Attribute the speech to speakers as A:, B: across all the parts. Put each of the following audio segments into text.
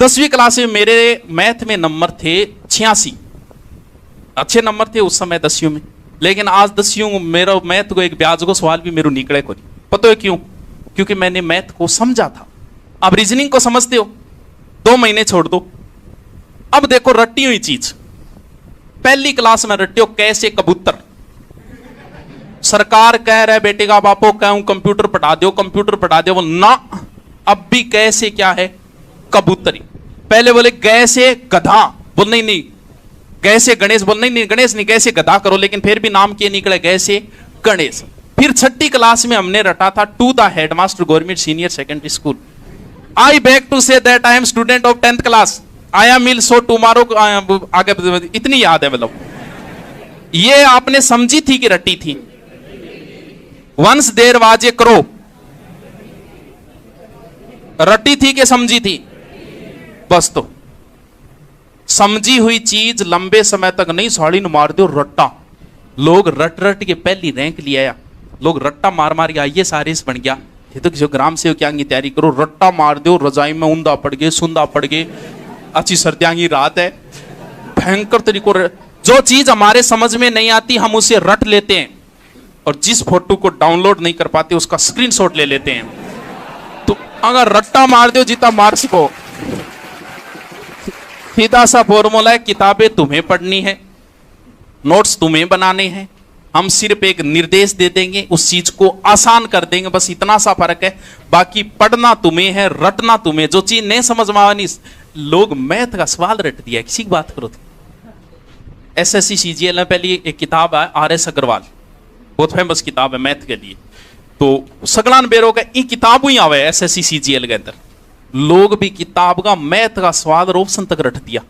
A: 10वीं क्लास में मेरे मैथ में नंबर थे 86, अच्छे नंबर थे उस समय 10वीं में। लेकिन आज 10वीं में मेरा मैथ को एक ब्याज को सवाल भी मेरे निकले को नहीं। पता है क्यों? क्योंकि मैंने मैथ को समझा था। अब रीजनिंग को समझते हो, 2 महीने छोड़ दो। अब देखो रट्टी हुई चीज, पहली क्लास में रट्टी हो कैसे कबूतर। सरकार कह रहा है बेटे का बापो कहूं कंप्यूटर पढ़ा दो, कंप्यूटर पढ़ा दो, वो ना, अब भी कैसे क्या है कबूतरी। पहले बोले कैसे गधा, बोल नहीं कैसे गणेश, बोल नहीं गणेश नहीं कैसे गधा करो, लेकिन फिर भी नाम के निकले कैसे गणेश। फिर 6ठी क्लास में हमने रटा था to the headmaster government senior secondary school. I beg to say that I am student of 10th class, I am will so tomorrow, आगे इतनी याद है। मतलब ये आपने समझी थी कि रटी थी? Once there was a crow, रटी थी कि समझी थी? बस तो समझी हुई चीज लंबे समय तक नहीं साड़ी न मार दो रट्टा। लोग रट रट के पहली रैंक ले आया, लोग रट्टा मार मार के आइए सारे बन गया। ये तो किसी ग्राम सेवक की तैयारी करो, रट्टा मार दो, रजाई में ऊंदा पड़ गए, सुंदा पड़ गए, अच्छी सर्दियां की रात है, भयंकर तरीकों। जो चीज हमारे समझ में नहीं आती हम उसे रट लेते हैं, और जिस फोटो को डाउनलोड नहीं कर पाते उसका स्क्रीनशॉट ले लेते हैं। तो अगर रट्टा मार दो जितना मार सको, सीधा सा फॉर्मूला है, किताबें तुम्हें पढ़नी है, नोट्स तुम्हें बनाने हैं, हम सिर्फ एक निर्देश दे देंगे, उस चीज को आसान कर देंगे, बस इतना सा फर्क है। बाकी पढ़ना तुम्हें है, रटना तुम्हें। जो चीज नहीं समझ में आनी, लोग मैथ का सवाल रट दिया, किसी की बात करो। एसएससी सीजीएल में पहले एक किताब है RS अग्रवाल, बहुत फेमस किताब है मैथ के लिए। तो सगलान बेरो का ये किताब ही आवे एसएससी सीजीएल के अंदर। लोग भी किताब का मैथ का स्वाद ऑप्शन तक रट दिया।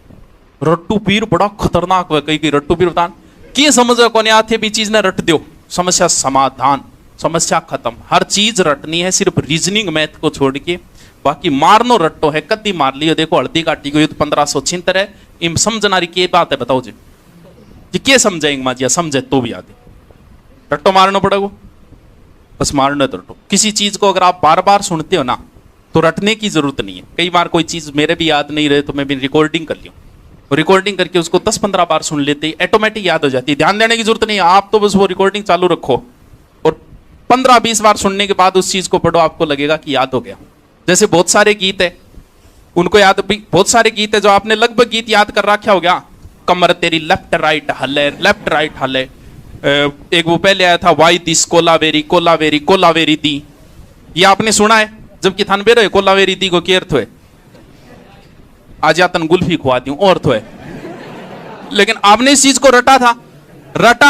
A: रट्टू पीर बड़ा खतरनाक है, कई रट्टू पीर बतान की समझ कोने आते भी चीज ने रट दो, समस्या समाधान, समस्या खत्म। हर चीज रटनी है, सिर्फ रीजनिंग मैथ को छोड़ के, बाकी मारनो रट्टो है। कद्दी मार लियो, देखो हल्दी काटी गई तो 1576 है। इम समझनारी के बात है, बताओ जी क्या समझेंगे माजिया, समझे तो भी आदि रट्टो मारना पड़ेगा, बस मारना तो रट्टो। किसी चीज को अगर आप बार बार सुनते हो ना तो रटने की जरूरत नहीं है। कई बार कोई चीज मेरे भी याद नहीं रहे तो मैं भी रिकॉर्डिंग कर लिया, रिकॉर्डिंग करके उसको 10-15 बार सुन लेते, ऑटोमेटिक याद हो जाती है। ध्यान देने की जरूरत नहीं है, आप तो बस वो रिकॉर्डिंग चालू रखो और 15-20 बार सुनने के बाद उस चीज को पढ़ो, आपको लगेगा कि याद हो गया। जैसे बहुत सारे गीत है, उनको याद भी, बहुत सारे गीत है जो आपने लगभग गीत याद कर रखा हो गया। कमर तेरी लेफ्ट राइट हले, लेफ्ट राइट हले। एक वो पहले आया था वाई दिस कोलावेरी कोलावेरी कोलावेरी दी, ये आपने सुना है? जबकि थान बेरो है कोलावेरी दी को क्या अर्थ है? आज यातन गुल्फी खुआ दी और तो है। लेकिन आपने इस चीज को रटा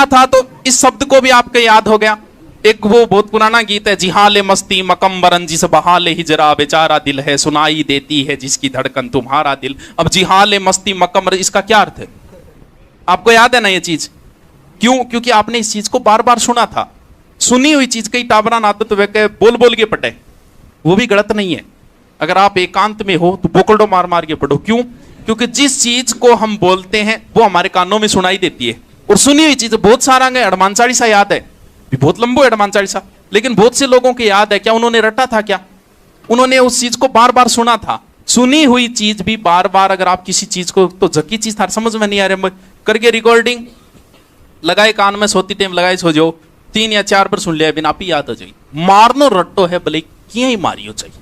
A: था तो इस शब्द को भी आपके याद हो गया। एक वो बहुत पुराना गीत है, जिहाले मस्ती मकम्बरन जिस बहाले हिजरा बेचारा दिल है, सुनाई देती है जिसकी धड़कन तुम्हारा दिल। अब जिहाले मस्ती मकम्बर, इसका क्या अर्थ है? आपको याद है ना ये चीज? क्यों? क्योंकि आपने इस चीज को बार बार सुना था। सुनी हुई चीज कई टाबरा आदत वे बोल बोल के पटे, वो भी गलत नहीं है। अगर आप एकांत में हो तो बोकड़ो मार मार के पढ़ो। क्यों? क्योंकि जिस चीज को हम बोलते हैं वो हमारे कानों में सुनाई देती है, और सुनी हुई चीज बहुत सारा हनुमान चालीसा याद है, बहुत लंबो है हनुमान चालीसा, लेकिन बहुत से लोगों को याद है क्या? उन्होंने रटा था क्या? उन्होंने उस चीज को बार बार सुना था। सुनी हुई चीज भी बार बार, अगर आप किसी चीज को, तो जकी चीज था समझ में नहीं आ रहा करके रिकॉर्डिंग लगाए कान में, सोती टाइम लगाए सो जाओ, 3 या 4 बार सुन लिया बिना आप ही याद हो जाए। मारनो रट्टो है भले किया ही मारियो चाहिए।